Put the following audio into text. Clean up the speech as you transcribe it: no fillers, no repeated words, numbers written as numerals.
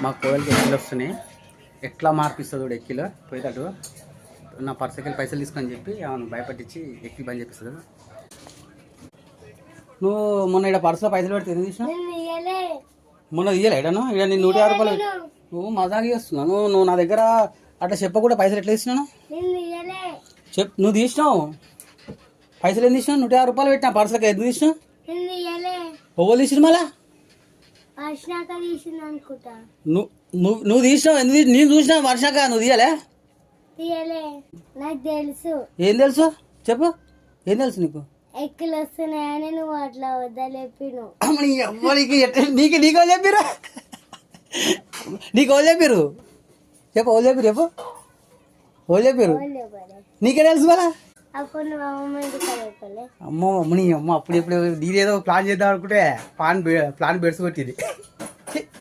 మా కోడలికి ఎక్కిలు వస్తున్నాయి. ఎట్లా మార్పిస్తుంది చూడు ఎక్కిలో పోయేటట్టు. నా పర్సకి పైసలు తీసుకొని చెప్పి ఆమెను భయపట్టించి ఎక్కి బంద్ చెప్పిస్తుంది. నువ్వు మొన్న ఇక్కడ పర్సులో పైసలు పెడితే ఎందుకు తీసినా? మొన్న తీయలే ఇడను ఇక నేను 150 రూపాయలు. నువ్వు మజాగా చేస్తున్నావు. నువ్వు నా దగ్గర అట్లా చెప్పకుండా పైసలు ఎట్లా తీసినాను? నువ్వు తీసినావు పైసలు ఎందుకు తీసినావు? 150 రూపాయలు పెట్టినా పర్సులకి ఎందుకు తీసినావు? ఓవర్ తీసిన మళ్ళా నువ్వు తీసినావు ఎందుకు? నేను చూసినా వర్షాక నువ్వు తీయలే. నాకు తెలుసు. ఏం తెలుసు చెప్పు. ఏం తెలుసు నీకు? ఎక్కిలు వస్తున్నాయని నువ్వు అట్లా వద్దలేపిను. నీకో చెప్పిరా? నీకు ఓ చెప్పిరు చెప్పు. ఓ చెప్పిరు చెప్పు. ఓ చెప్పిరు నీకే తెలుసు మళ్ళా. అప్పుడు నువ్వు అమ్మో అమ్మని అమ్మ అప్పుడు ఎప్పుడు నేనేదో ప్లాన్ చేద్దాం అనుకుంటే ప్లాన్ బెడ్స్ కొట్టింది.